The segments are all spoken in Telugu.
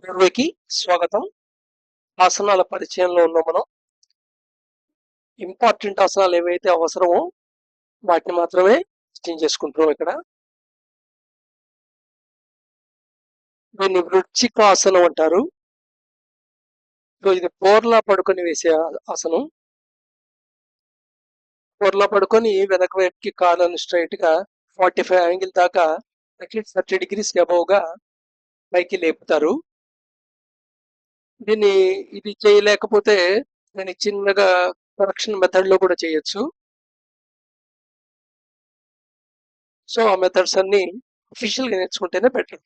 గురువుకి స్వాగతం. ఆసనాల పరిచయంలో ఉన్న మనం ఇంపార్టెంట్ ఆసనాలు ఏవైతే అవసరమో వాటిని మాత్రమే చేంజ్ చేసుకుంటున్నాం ఇక్కడ. దీన్ని వృచ్చికాసనం అంటారు. సో ఇది బోర్లా పడుకొని వేసే ఆసనం. బోర్లా పడుకొని వెనక వైపుకి కాళ్ళను స్ట్రైట్ గా 45 యాంగిల్ దాకా అట్లీస్ట్ 30 degrees అబౌవ్ గా పైకి లేపుతారు. దీన్ని ఇది చేయలేకపోతే దాన్ని చిన్నగా కరెక్షన్ మెథడ్ లో కూడా చేయొచ్చు. సో ఆ మెథడ్స్ అన్ని అఫీషియల్ గా నేర్చుకుంటేనే better.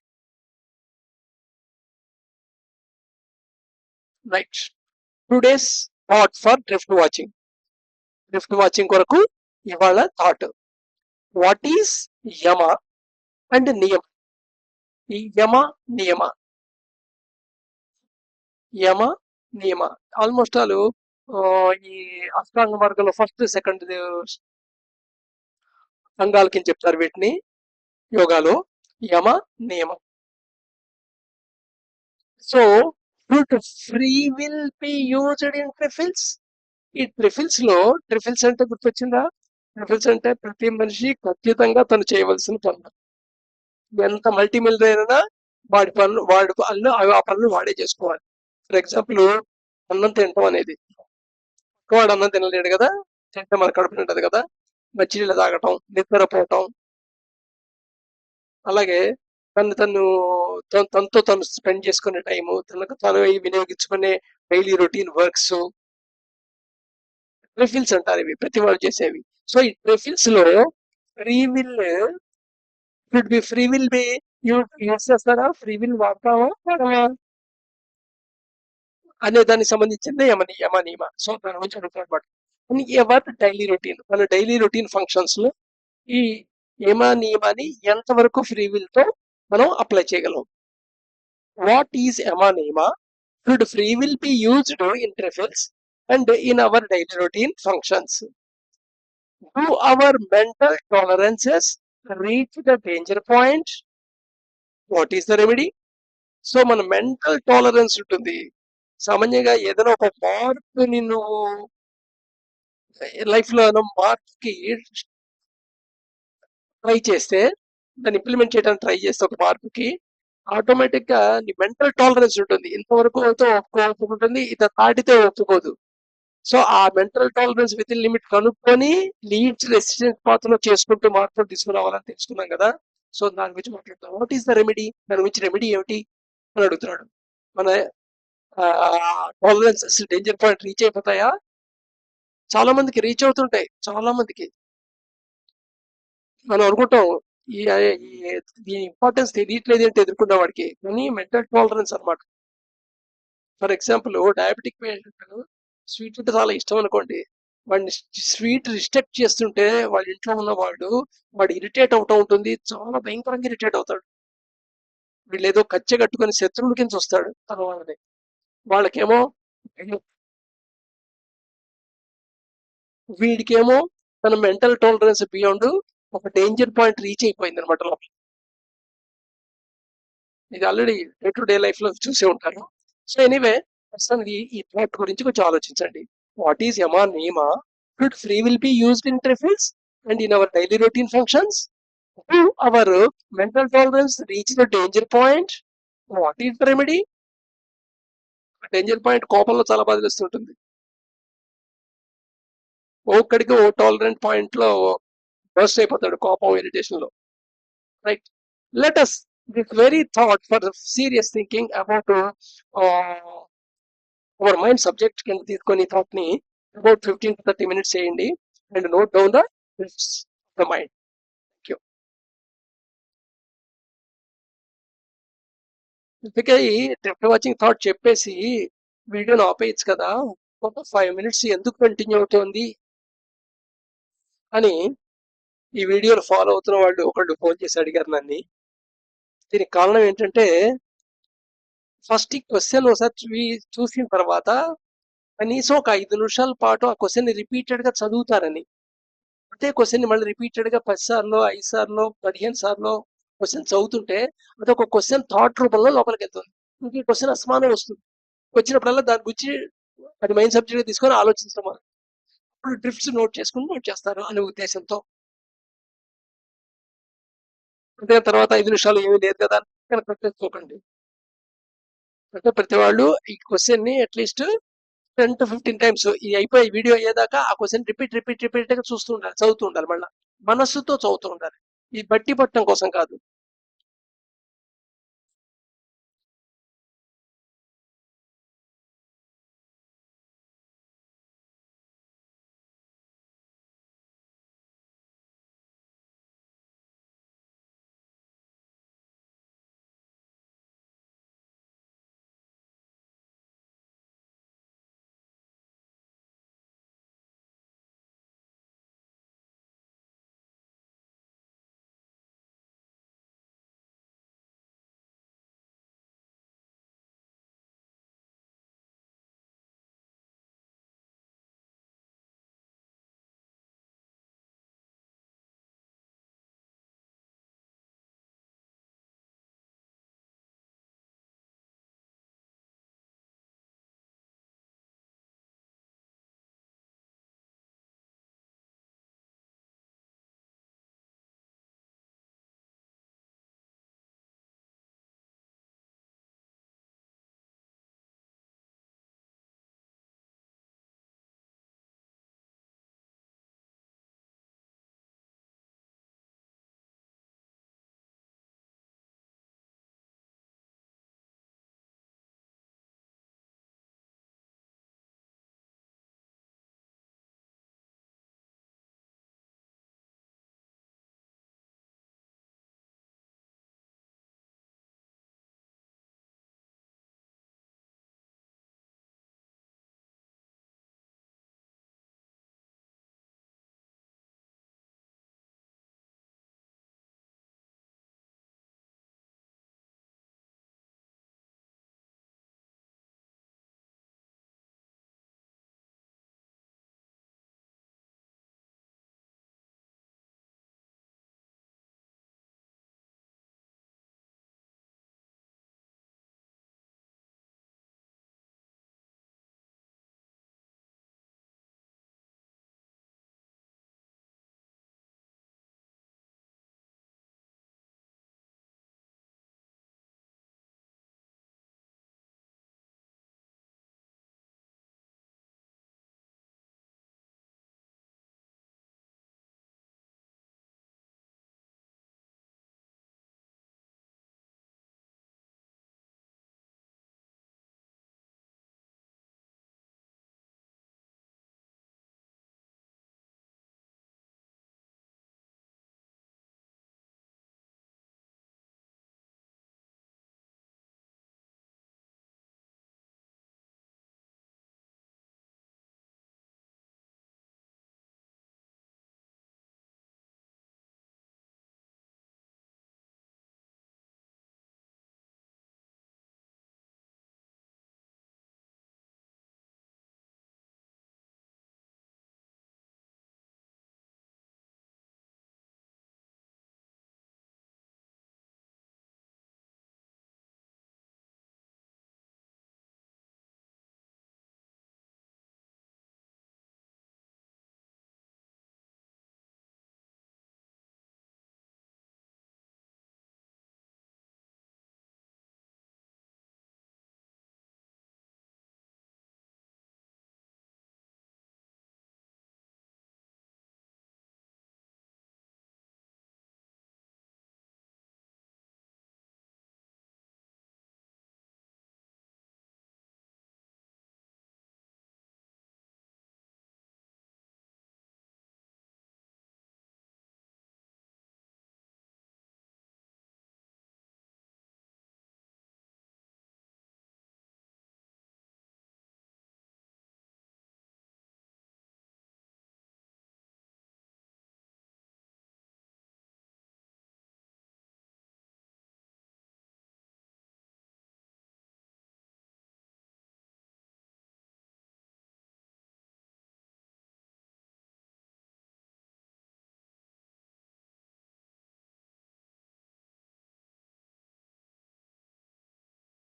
Right. Today's thought for drift watching. Drift watching కొరకు ఇవాళ thought. What is yama and niyama? ఈ యమ నియమ యమ నియమ ఆల్మోస్ట్ ఆల్ ఈ అష్టాంగ మార్గంలో ఫస్ట్ సెకండ్ అంగాల కింద చెప్తారు వీటిని యోగాలో. యమ నియమ. So should free will be used in trifles? ఈ ట్రిఫిల్స్ లో, ట్రిఫిల్స్ అంటే గుర్తొచ్చిందా? ట్రిఫిల్స్ అంటే ప్రతి మనిషి ఖచ్చితంగా తను చేయవలసిన పనులు. ఎంత మల్టీ మిలియనర్ అయినా వాడి పనులు ఆ పనులు వాడే చేసుకోవాలి. ఫర్ ఎగ్జాంపుల్ అన్నం తినటం అనేది, వాడు అన్నం తినలేడు కదా, తింటే మన కడుపు నిండదు కదా. మంచినీళ్ళు తాగటం, నిద్రపోవటం, అలాగే తనతో తను స్పెండ్ చేసుకునే టైము, తనకు తను వినియోగించుకునే డైలీ రొటీన్ వర్క్స్ ట్రిఫిల్స్ అంటారు. ఇవి ప్రతి వాడు చేసేవి. సో ఈ ట్రిఫిల్స్ లో free will free will be use చేస్తారా? ఫ్రీ విల్ వాడతామా అనే దానికి సంబంధించింది యమ నియమ. సో దాని గురించి అడుగుతాడు. ఎవర్ డైలీ రొటీన్, మన డైలీ రొటీన్ ఫంక్షన్స్ లో ఈ యమ నియమాన్ని ఎంతవరకు ఫ్రీ విల్ తో మనం అప్లై చేయగలం? What is yama niyama? Should free will be used in trifles and in our daily routine functions? Do our mental tolerances reach the danger point? What is the remedy? So మన మెంటల్ టాలరెన్స్ ఉంటుంది. సామాన్యంగా ఏదైనా ఒక మార్పుని నువ్వు లైఫ్ లో మార్పుకి ట్రై చేస్తే, దాన్ని ఇంప్లిమెంట్ చేయడానికి ట్రై చేస్తే ఒక మార్పుకి ఆటోమేటిక్ గా నీ మెంటల్ టాలరెన్స్ ఉంటుంది. ఇంతవరకు అయితే ఒప్పుకుంటుంది, ఇత దాటితే ఒప్పుకోదు. సో ఆ mental tolerance with in limit కనుక్కొని లీడ్స్ రెసిస్టెన్స్ పాత్ లో చేసుకుంటూ మార్పులు తీసుకురావాలని తెలుసుకున్నాం కదా. సో దాని గురించి మాట్లాడతాం. What is the remedy? దాని గురించి రెమెడీ ఏమిటి అని అడుగుతున్నాడు. మన టాలరెన్స్ అసలు డేంజర్ పాయింట్ రీచ్ అయిపోతాయా? చాలా మందికి రీచ్ అవుతుంటాయి. చాలా మందికి మనం అనుకుంటాం ఈ ఇంపార్టెన్స్ తెలియట్లేదు అంటే ఎదుర్కొన్న వాడికి, కానీ మెంటల్ టాలరెన్స్ అనమాట. For example diabetic patient sweet అంటే చాలా ఇష్టం అనుకోండి, వాడిని స్వీట్ రిస్ట్రిక్ట్ చేస్తుంటే వాళ్ళ ఇంట్లో వాడు ఇరిటేట్ అవుతూ ఉంటుంది. చాలా భయంకరంగా ఇరిటేట్ అవుతాడు. వీళ్ళు ఏదో కచ్చే కట్టుకొని శత్రువుల కింద వస్తాడు తన వాళ్ళని. వాళ్ళకేమో వీడికేమో తన మెంటల్ టాలరెన్స్ బియాండ్ ఒక డేంజర్ పాయింట్ రీచ్ అయిపోయింది అనమాట లోపల. ఇది already day to day life లో చూసే ఉంటారు. సో ఎనీవే, ప్రస్తుతానికి ఈ థాట్ గురించి కొంచెం ఆలోచించండి. What is yama niyama? Should free will be used in trifles and in our daily routine functions? Do our mental tolerance reach the danger point? What is the remedy? Danger point కోపంలో చాలా బాధలుస్తుంటుంది. ఒక్కడికి ఓ టాలరెంట్ పాయింట్ లో బర్స్ట్ అయిపోతాడు కోపం, ఇరిటేషన్ లో. Right. Let us this very thought for the serious thinking about our mind subject కింద తీసుకొని థాట్ ని about 15 to 30 minutes చేయండి and note down the rifts of the mind. Thank you. ఇక ఈ డ్రిఫ్ట్ వాచింగ్ థాట్ చెప్పేసి వీడియోని ఆపేయచ్చు కదా, ఒక 5 minutes ఎందుకు కంటిన్యూ అవుతోంది అని ఈ వీడియోని ఫాలో అవుతున్న వాళ్ళు ఒకళ్ళు ఫోన్ చేసి అడిగారు నన్ను. దీనికి కారణం ఏంటంటే, ఫస్ట్ ఈ క్వశ్చన్ ఒకసారి చూసిన తర్వాత కనీసం ఒక 5 నిమిషాల పాటు ఆ క్వశ్చన్ ని రిపీటెడ్ గా చదువుతారని. అదే క్వశ్చన్ ని మళ్ళీ రిపీటెడ్ గా 10 సార్లు 5 సార్లు 15 సార్లు క్వశ్చన్ చదువుతుంటే అది ఒక క్వశ్చన్ థాట్ రూపంలో లోపలికి వెళ్తుంది. ఇంక క్వశ్చన్ అసమానం వస్తుంది. వచ్చినప్పుడల్లా దాని గురించి అది మైండ్ సబ్జెక్ట్ తీసుకొని ఆలోచించడం అప్పుడు డ్రిఫ్ట్స్ నోట్ చేసుకుని నోట్ చేస్తారు అనే ఉద్దేశంతో. అంటే తర్వాత 5 నిమిషాలు ఏమీ లేదు కదా అని పెట్టేసుకోకండి. అంటే ప్రతి వాళ్ళు ఈ క్వశ్చన్ ని అట్లీస్ట్ 10 to 15 టైమ్స్ ఇది అయిపోయి వీడియో అయ్యేదాకా ఆ క్వశ్చన్ రిపీట్ గా చూస్తూ ఉండాలి, చదువుతూ ఉండాలి. మళ్ళీ మనస్సుతో చదువుతూ ఉండాలి. ఈ బట్టి పట్టడం కోసం కాదు.